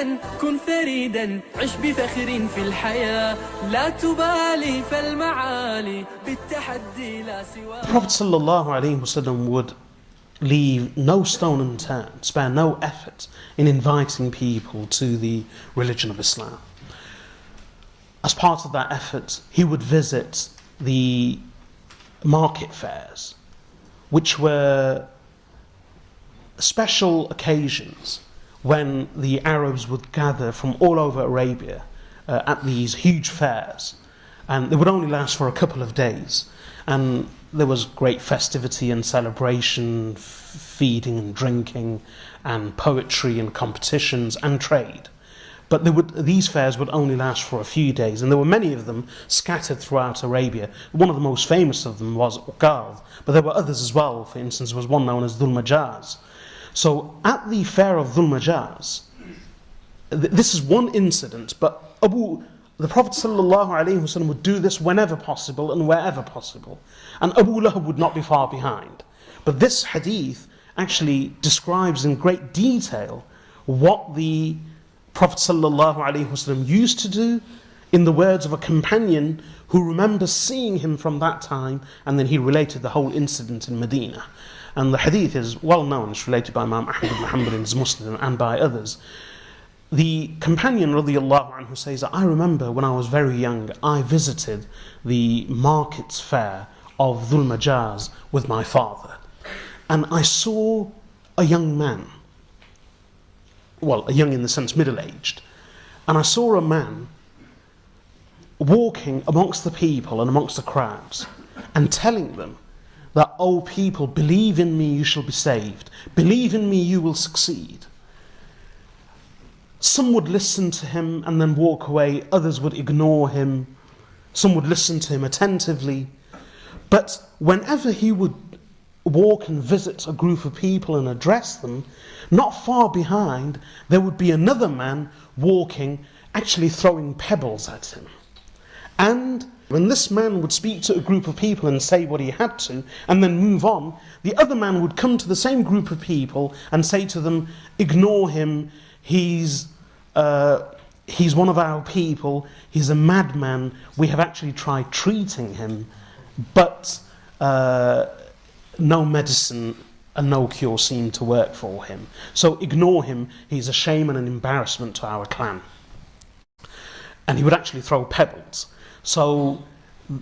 سعيدا كن فريدا عش بفخر في الحياة لا تبالي فالمعالي بالتحدي لا سوى. The Prophet ﷺ would leave no stone unturned, spare no effort in inviting people to the religion of Islam. As part of that effort, he would visit the market fairs, which were special occasions when the Arabs would gather from all over Arabia at these huge fairs, and they would only last for a couple of days, and there was great festivity and celebration, feeding and drinking, and poetry and competitions and trade. But these fairs would only last for a few days, and there were many of them scattered throughout Arabia. One of the most famous of them was Uqad, but there were others as well. For instance, there was one known as Dhul Majaz. So at the fair of Dhul Majaz, this is one incident, but the Prophet ﷺ would do this whenever possible and wherever possible. And Abu Lahab would not be far behind. But this hadith actually describes in great detail what the Prophet ﷺ used to do, in the words of a companion who remembers seeing him from that time, and then he related the whole incident in Medina. And the hadith is well known, it's related by Imam Ahmad ibn Hanbal in his Muslim and by others. The companion radiallahu anhu says that I remember when I was very young, I visited the markets fair of Dhul Majaz with my father, and I saw a young man, well, a young in the sense middle-aged, and I saw a man walking amongst the people and amongst the crowds and telling them that, "O people, believe in me, you shall be saved. Believe in me, you will succeed." Some would listen to him and then walk away, others would ignore him, some would listen to him attentively. But whenever he would walk and visit a group of people and address them, not far behind there would be another man walking, actually throwing pebbles at him. And when this man would speak to a group of people and say what he had to and then move on, the other man would come to the same group of people and say to them, "Ignore him, he's one of our people, he's a madman, we have actually tried treating him, but no medicine and no cure seemed to work for him. So ignore him, he's a shame and an embarrassment to our clan." And he would actually throw pebbles. So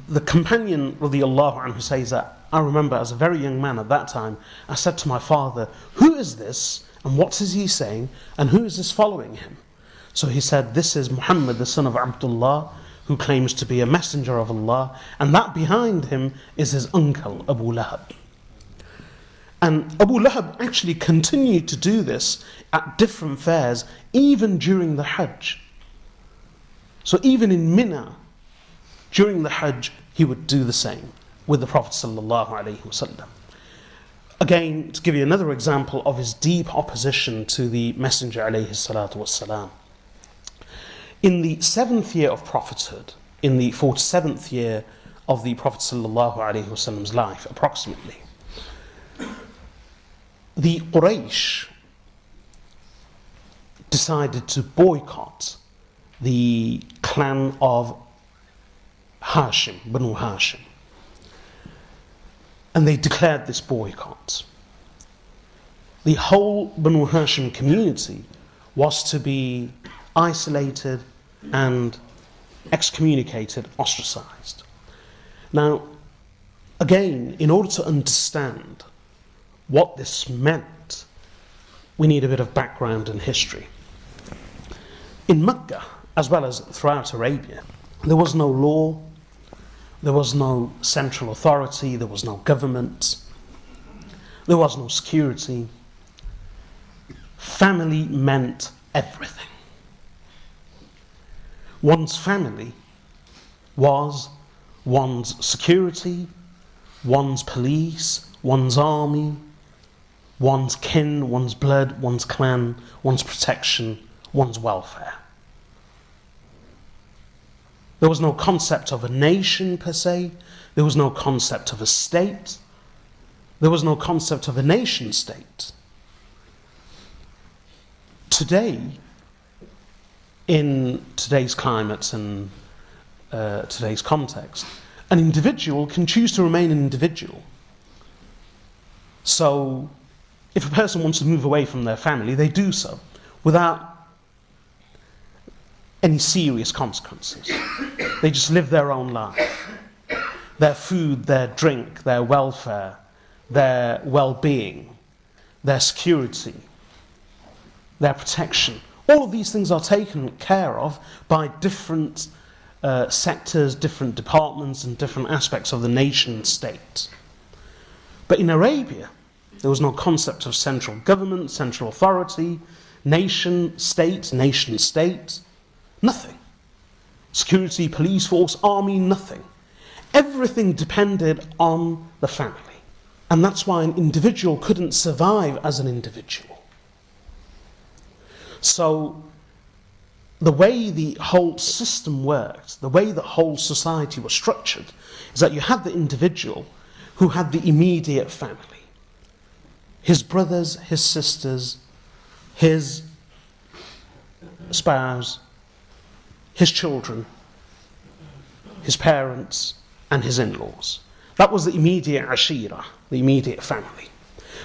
the companion radiallahu anhu says that, I remember as a very young man at that time, I said to my father, "Who is this and what is he saying and who is this following him?" So he said, "This is Muhammad, the son of Abdullah, who claims to be a messenger of Allah, and that behind him is his uncle Abu Lahab." And Abu Lahab actually continued to do this at different fairs, even during the Hajj. So even in Mina, during the Hajj, he would do the same with the Prophet ﷺ. Again, to give you another example of his deep opposition to the Messenger ﷺ. In the 7th year of prophethood, in the 47th year of the Prophet ﷺ's life, approximately, the Quraysh decided to boycott the clan of Hashim, Banu Hashim. And they declared this boycott. The whole Banu Hashim community was to be isolated and excommunicated, ostracized. Now, again, in order to understand what this meant, we need a bit of background and history. In Mecca, as well as throughout Arabia, there was no law, there was no central authority, there was no government, there was no security. Family meant everything. One's family was one's security, one's police, one's army, one's kin, one's blood, one's clan, one's protection, one's welfare. There was no concept of a nation per se, there was no concept of a state, there was no concept of a nation state. Today, in today's climate and today's context, an individual can choose to remain an individual. So if a person wants to move away from their family, they do so without any serious consequences. They just live their own life. Their food, their drink, their welfare, their well-being, their security, their protection, all of these things are taken care of by different sectors, different departments and different aspects of the nation state. But in Arabia, there was no concept of central government, central authority, nation state, nothing. Security, police force, army, nothing. Everything depended on the family. And that's why an individual couldn't survive as an individual. So the way the whole system worked, the way the whole society was structured, is that you had the individual who had the immediate family. His brothers, his sisters, his spouse, his children, his parents, and his in-laws. That was the immediate ashira, the immediate family.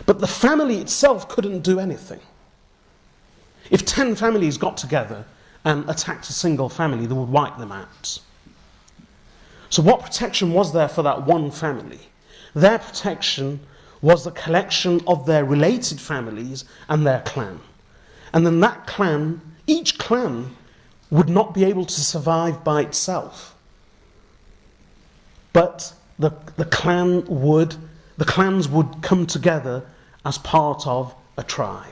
But the family itself couldn't do anything. If 10 families got together and attacked a single family, they would wipe them out. So what protection was there for that one family? Their protection was the collection of their related families and their clan. And then that clan, each clan, would not be able to survive by itself. But the clans would come together as part of a tribe.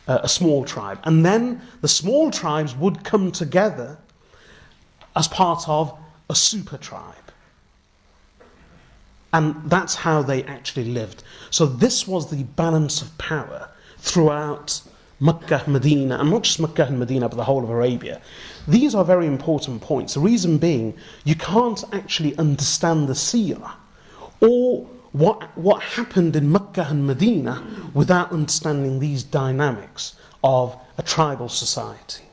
A small tribe, and then the small tribes would come together as part of a super tribe, and that's how they actually lived. So this was the balance of power throughout Makkah, Medina, and not just Makkah and Medina, but the whole of Arabia. These are very important points. The reason being, you can't actually understand the seerah or what happened in Makkah and Medina without understanding these dynamics of a tribal society.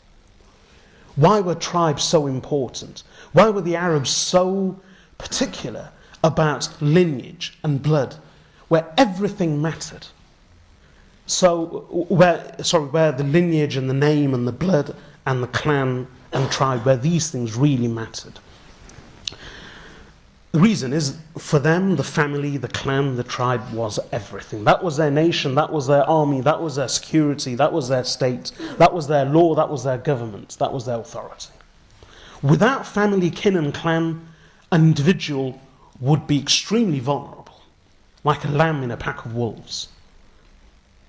Why were tribes so important? Why were the Arabs so particular about lineage and blood, where everything mattered? So, where the lineage and the name and the blood and the clan and tribe, where these things really mattered. The reason is, for them, the family, the clan, the tribe was everything. That was their nation, that was their army, that was their security, that was their state, that was their law, that was their government, that was their authority. Without family, kin and clan, an individual would be extremely vulnerable, like a lamb in a pack of wolves.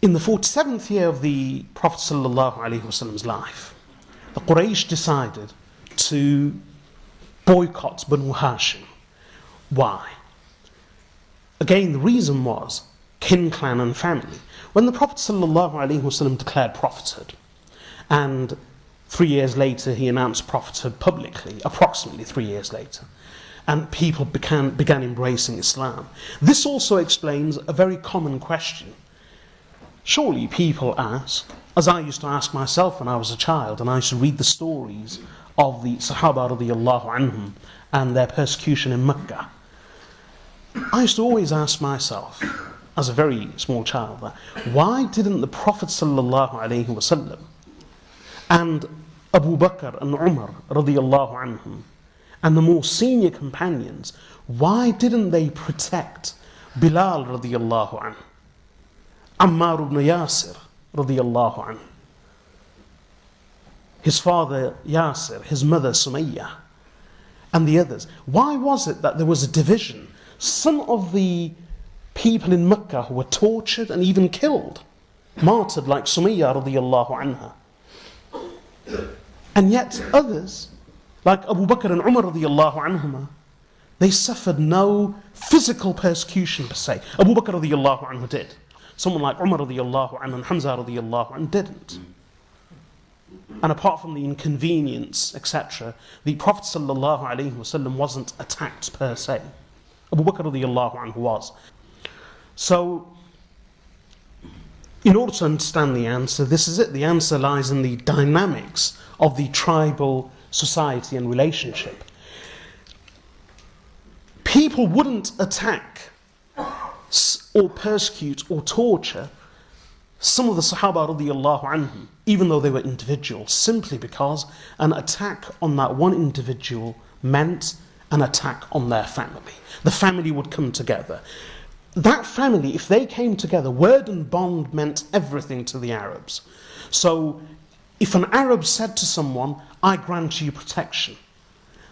In the 47th year of the Prophet ﷺ's life, the Quraysh decided to boycott Banu Hashim. Why? Again, the reason was kin, clan and family. When the Prophet ﷺ declared prophethood, and 3 years later he announced prophethood publicly, approximately 3 years later, and people began embracing Islam. This also explains a very common question. Surely people ask, as I used to ask myself when I was a child, and I used to read the stories of the Sahaba radiyallahu anhum and their persecution in Mecca. I used to always ask myself, as a very small child, why didn't the Prophet ﷺ and Abu Bakr and Umar radiyallahu anhum and the more senior companions, why didn't they protect Bilal radiyallahu anhu, Ammar ibn Yasir radiyallahu anhu, his father Yasir, his mother Sumayyah, and the others? Why was it that there was a division? Some of the people in Mecca were tortured and even killed, martyred, like Sumayyah radiyallahu anha. And yet others, like Abu Bakr and Umar radiyallahu anhuma, they suffered no physical persecution per se. Abu Bakr radiyallahu anhu did. Someone like Umar radiyallahu anhu and Hamza radiyallahu anhu didn't. And apart from the inconvenience, etc., the Prophet ﷺ wasn't attacked per se. Abu Bakr radiyallahu anhu was. So, in order to understand the answer, this is it. The answer lies in the dynamics of the tribal society and relationship. People wouldn't attack or persecute or torture some of the Sahaba radiallahu anhum, even though they were individuals, simply because an attack on that one individual meant an attack on their family. The family would come together. That family, if they came together, word and bond meant everything to the Arabs. So if an Arab said to someone, I grant you protection,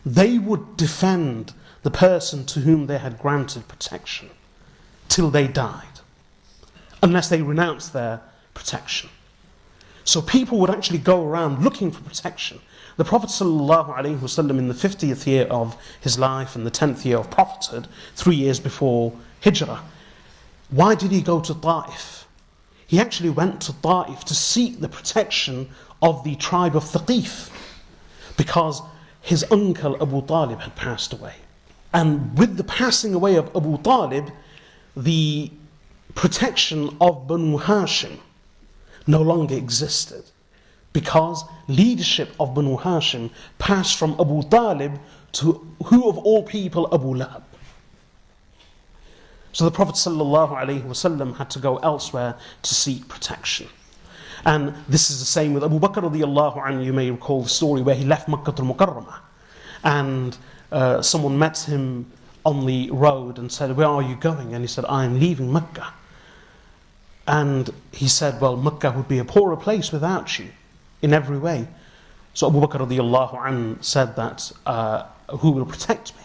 they would defend the person to whom they had granted protection till they died, unless they renounced their protection. So people would actually go around looking for protection. The Prophet ﷺ, in the 50th year of his life and the 10th year of prophethood, 3 years before Hijrah, why did he go to Ta'if? He actually went to Ta'if to seek the protection of the tribe of Thaqif, because his uncle Abu Talib had passed away. And with the passing away of Abu Talib, the protection of Banu Hashim no longer existed, because leadership of Banu Hashim passed from Abu Talib to who of all people, Abu Lahab. So the Prophet ﷺ had to go elsewhere to seek protection. And this is the same with Abu Bakr radiallahu anhu. You may recall the story where he left Makkah al-Mukarramah, and someone met him on the road and said, where are you going? And he said, I am leaving Mecca. And he said, well, Mecca would be a poorer place without you in every way. So Abu Bakr radiallahu anhu said that, who will protect me?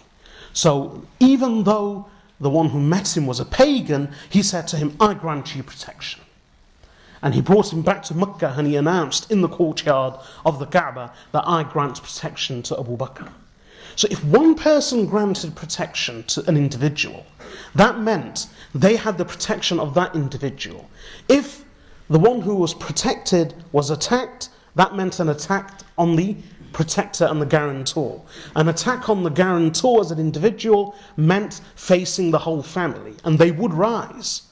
So even though the one who met him was a pagan, he said to him, I grant you protection. And he brought him back to Mecca, and he announced in the courtyard of the Kaaba that I grant protection to Abu Bakr. So if one person granted protection to an individual, that meant they had the protection of that individual. If the one who was protected was attacked, that meant an attack on the protector and the guarantor. An attack on the guarantor as an individual meant facing the whole family, and they would rise.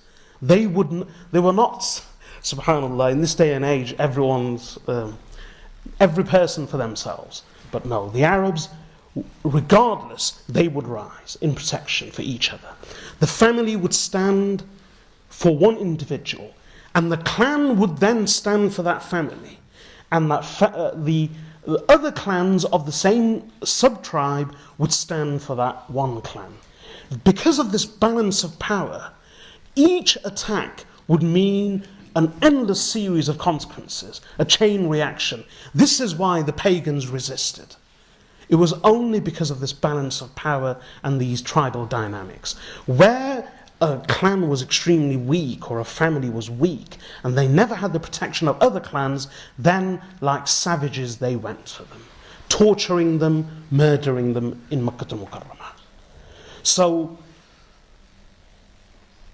They were not, subhanAllah, in this day and age, every person for themselves. But no, the Arabs, regardless, they would rise in protection for each other. The family would stand for one individual, and the clan would then stand for that family, and that the other clans of the same sub-tribe would stand for that one clan. Because of this balance of power, each attack would mean an endless series of consequences, a chain reaction. This is why the pagans resisted. It was only because of this balance of power and these tribal dynamics. Where a clan was extremely weak, or a family was weak, and they never had the protection of other clans, then, like savages, they went for them, torturing them, murdering them in Makkah al-Mukarramah. So,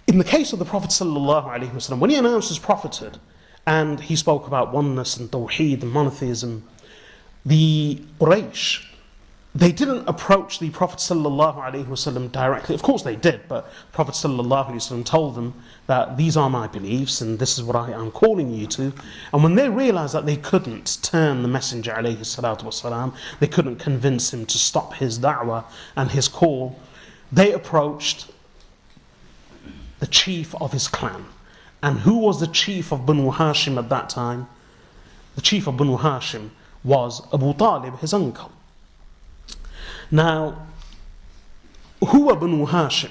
in the case of the Prophet ﷺ, when he announced his prophethood, and he spoke about oneness and tawheed and monotheism, the Quraysh, they didn't approach the Prophet ﷺ directly. Of course they did, but the Prophet ﷺ told them that these are my beliefs and this is what I am calling you to. And when they realized that they couldn't turn the Messenger ﷺ, they couldn't convince him to stop his da'wah and his call, they approached the chief of his clan. And who was the chief of Banu Hashim at that time? The chief of Banu Hashim was Abu Talib, his uncle. Now, who were Banu Hashim?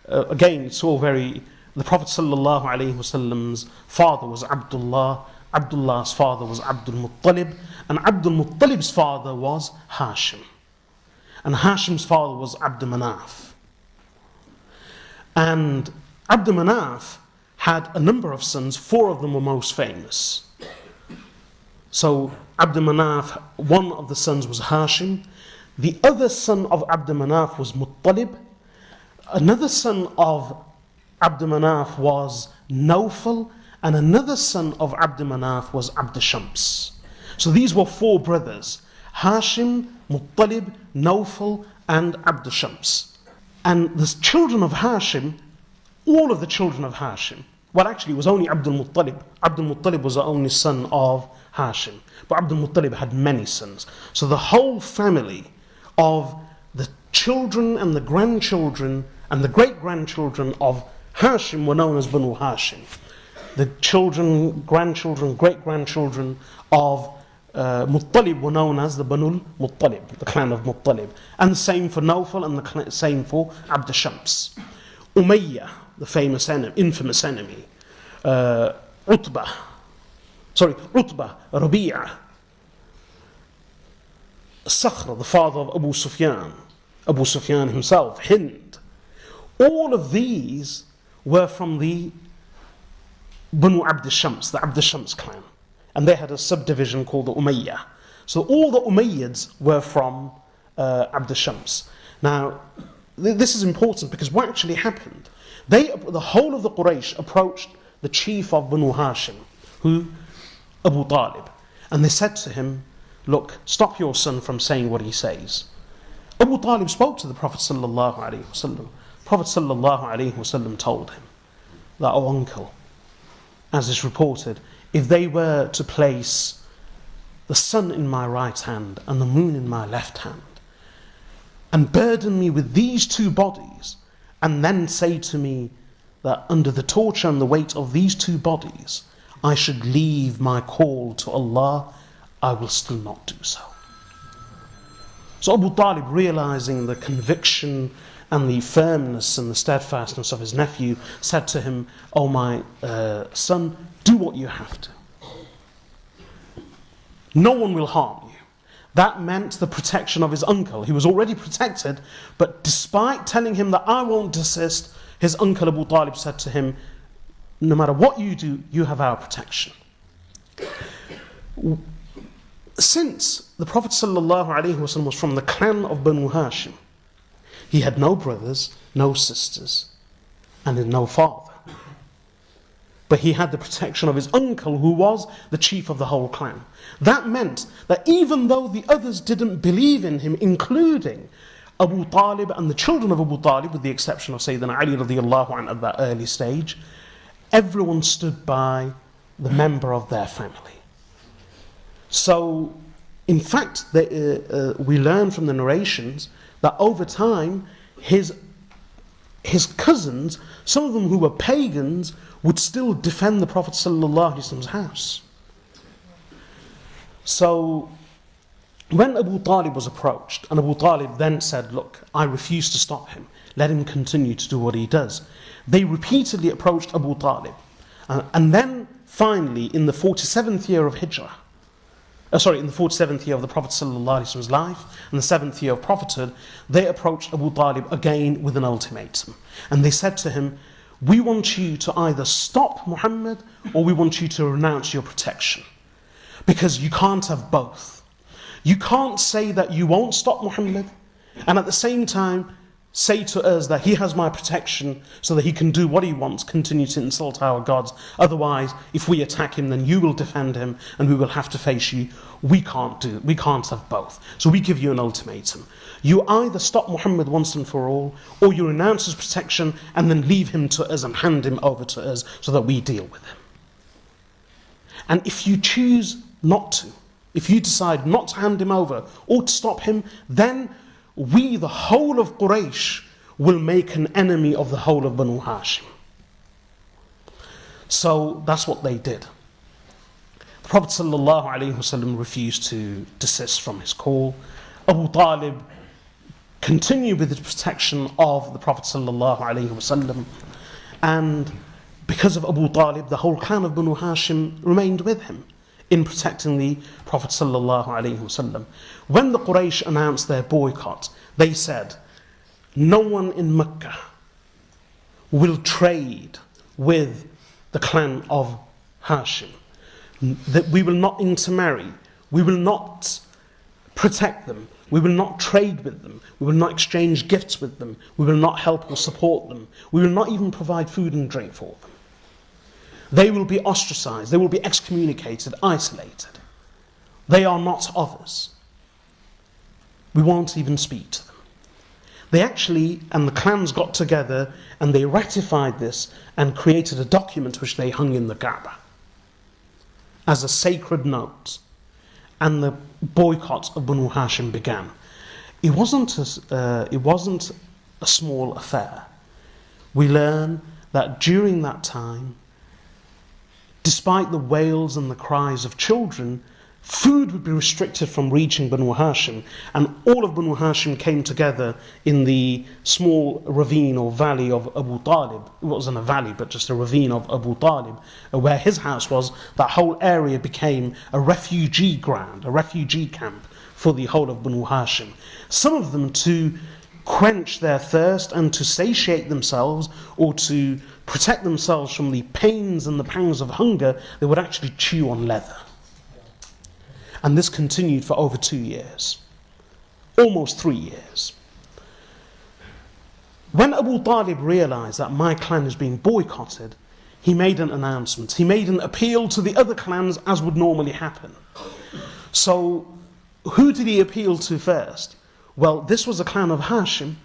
Again, it's all very... The Prophet ﷺ's father was Abdullah, Abdullah's father was Abdul Muttalib, and Abdul Muttalib's father was Hashim. And Hashim's father was Abd Manaf. And Abd Manaf had a number of sons, 4 of them were most famous. So Abd Manaf, one of the sons was Hashim. The other son of Abd Manaf was Muttalib. Another son of Abd Manaf was Nawfal. And another son of Abd Manaf was Abd Shams. So these were 4 brothers: Hashim, Muttalib, Nawfal, and Abd Shams. And the children of Hashim, all of the children of Hashim, Well, actually, it was only Abdul Muttalib. Abdul Muttalib was the only son of Hashim. But Abdul Muttalib had many sons. So the whole family of the children and the grandchildren and the great-grandchildren of Hashim were known as Banu Hashim. The children, grandchildren, great-grandchildren of Muttalib were known as the Banu Muttalib, the clan of Muttalib. And the same for Nawfal and the same for Abd Shams. Umayyah, the famous enemy, infamous enemy. Utbah, Rabi'ah. Sakhr, the father of Abu Sufyan himself, Hind. All of these were from the Banu Abd Shams, the Abd Shams clan. And they had a subdivision called the Umayyah. So all the Umayyads were from Abd Shams. Now, this is important because what actually happened? The whole of the Quraysh approached the chief of Banu Hashim, who? Abu Talib. And they said to him, look, stop your son from saying what he says. Abu Talib spoke to the Prophet sallallahu alaihi wasallam. Prophet sallallahu alaihi wasallam told him that, oh uncle, as is reported, if they were to place the sun in my right hand and the moon in my left hand, and burden me with these two bodies, and then say to me that under the torture and the weight of these two bodies, I should leave my call to Allah, I will still not do so. So Abu Talib, realizing the conviction and the firmness and the steadfastness of his nephew, said to him, oh my son, do what you have to. No one will harm you. That meant the protection of his uncle. He was already protected, but despite telling him that I won't desist, his uncle Abu Talib said to him, no matter what you do, you have our protection. Since the Prophet ﷺ was from the clan of Banu Hashim, he had no brothers, no sisters, and no father. But he had the protection of his uncle, who was the chief of the whole clan. That meant that even though the others didn't believe in him, including Abu Talib and the children of Abu Talib, with the exception of Sayyidina Ali radiallahu anhu at that early stage, everyone stood by the member of their family. So, in fact, we learn from the narrations that over time, his cousins, some of them who were pagans, would still defend the Prophet ﷺ's house. So, when Abu Talib was approached, and Abu Talib then said, look, I refuse to stop him, let him continue to do what he does. They repeatedly approached Abu Talib. And then, finally, in the 47th year of Hijrah, in the 47th year of the Prophet ﷺ's life, and the 7th year of prophethood, they approached Abu Talib again with an ultimatum. And they said to him, we want you to either stop Muhammad, or we want you to renounce your protection. Because you can't have both. You can't say that you won't stop Muhammad, and at the same time say to us that he has my protection so that he can do what he wants, continue to insult our gods. Otherwise, if we attack him, then you will defend him and we will have to face you. We can't have both. So we give you an ultimatum. You either stop Muhammad once and for all, or you renounce his protection and then leave him to us and hand him over to us so that we deal with him. And if you choose not to, if you decide not to hand him over or to stop him, then we, the whole of Quraysh, will make an enemy of the whole of Banu Hashim. So that's what they did. The Prophet ﷺ refused to desist from his call. Abu Talib continued with the protection of the Prophet ﷺ, and because of Abu Talib, the whole clan of Banu Hashim remained with him in protecting the Prophet ﷺ. When the Quraysh announced their boycott, they said, no one in Mecca will trade with the clan of Hashim. That we will not intermarry, we will not protect them, we will not trade with them, we will not exchange gifts with them, we will not help or support them, we will not even provide food and drink for them. They will be ostracized, they will be excommunicated, isolated. They are not of us. We won't even speak to them. They actually, and the clans got together and they ratified this and created a document which they hung in the Kaaba as a sacred note. And the boycott of Banu Hashim began. It wasn't a small affair. We learn that during that time, despite the wails and the cries of children, food would be restricted from reaching Banu Hashim, and all of Banu Hashim came together in the small ravine or valley of Abu Talib. It wasn't a valley, but just a ravine of Abu Talib, where his house was. That whole area became a refugee ground, a refugee camp for the whole of Banu Hashim. Some of them to quench their thirst and to satiate themselves, or to protect themselves from the pains and the pangs of hunger, they would actually chew on leather. And this continued for over 2 years, almost 3 years. When Abu Talib realized that my clan is being boycotted, he made an announcement. He made an appeal to the other clans, as would normally happen. So who did he appeal to first? Well, this was a clan of Hashim,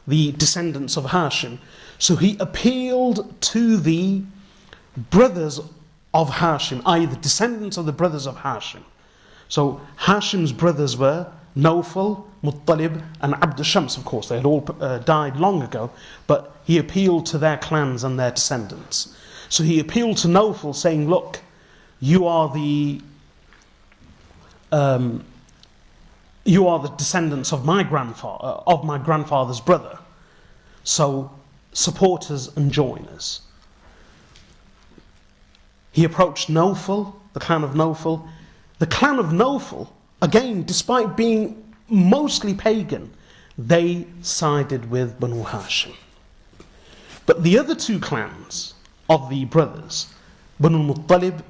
the descendants of Hashim. So he appealed to the brothers of Hashim, i.e. the descendants of the brothers of Hashim. So Hashim's brothers were Nawfal, Muttalib and Abd Shams. Of course, they had all died long ago, but he appealed to their clans and their descendants. So he appealed to Nawfal saying, look, you are the descendants of my grandfather's brother. So support us and join us. He approached Nawfal, the clan of Nawfal. The clan of Nawfal, again, despite being mostly pagan, they sided with Banu Hashim. But the other two clans of the brothers, Banu Muttalib,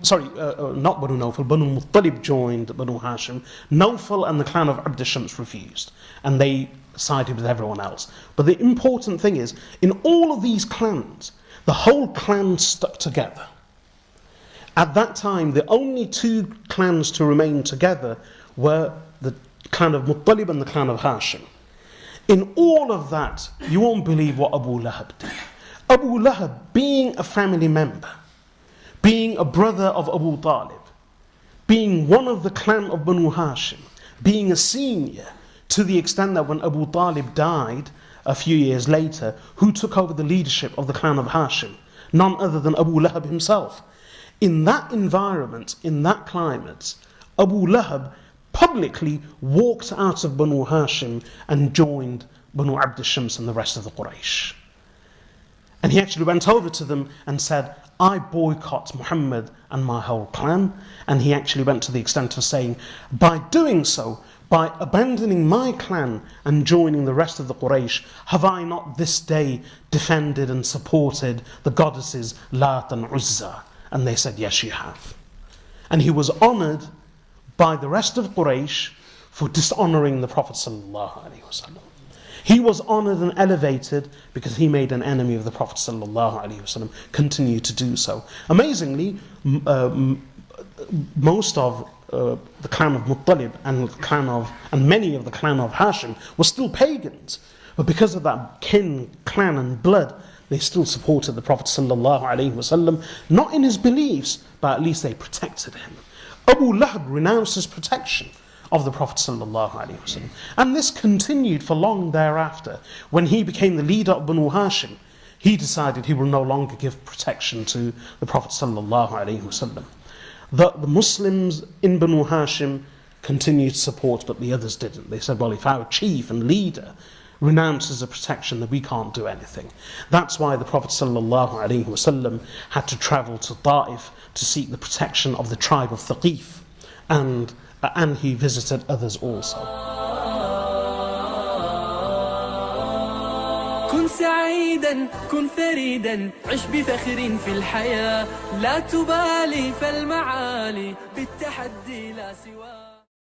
not Banu Nawfal, Banu Muttalib joined Banu Hashim. Nawfal and the clan of Abd Shams refused, and they sided with everyone else. But the important thing is, in all of these clans, the whole clan stuck together. At that time, the only two clans to remain together were the clan of Muttalib and the clan of Hashim. In all of that, you won't believe what Abu Lahab did. Abu Lahab, being a family member, being a brother of Abu Talib, being one of the clan of Banu Hashim, being a senior, to the extent that when Abu Talib died a few years later, who took over the leadership of the clan of Hashim? None other than Abu Lahab himself. In that environment, in that climate, Abu Lahab publicly walked out of Banu Hashim and joined Banu Abd Shams and the rest of the Quraysh. And he actually went over to them and said, I boycott Muhammad and my whole clan. And he actually went to the extent of saying, by doing so, by abandoning my clan and joining the rest of the Quraysh, have I not this day defended and supported the goddesses Lat and Uzza? And they said, yes, you have. And he was honoured by the rest of Quraysh for dishonouring the Prophet ﷺ. He was honoured and elevated because he made an enemy of the Prophet ﷺ, continued to do so. Amazingly, most of the clan of Muttalib and many of the clan of Hashim were still pagans. But because of that kin, clan and blood, they still supported the Prophet ﷺ, not in his beliefs, but at least they protected him. Abu Lahab renounced his protection of the Prophet ﷺ. And this continued for long thereafter. When he became the leader of Banu Hashim, he decided he will no longer give protection to the Prophet ﷺ. The Muslims in Banu Hashim continued to support, but the others didn't. They said, well, if our chief and leader renounces a protection, that we can't do anything. That's why the Prophet ﷺ had to travel to Ta'if to seek the protection of the tribe of Thaqif, and he visited others also. كن سعيدا كن فريدا عش بفخر في الحياة لا تبالي فالمعالي بالتحدي لا سواه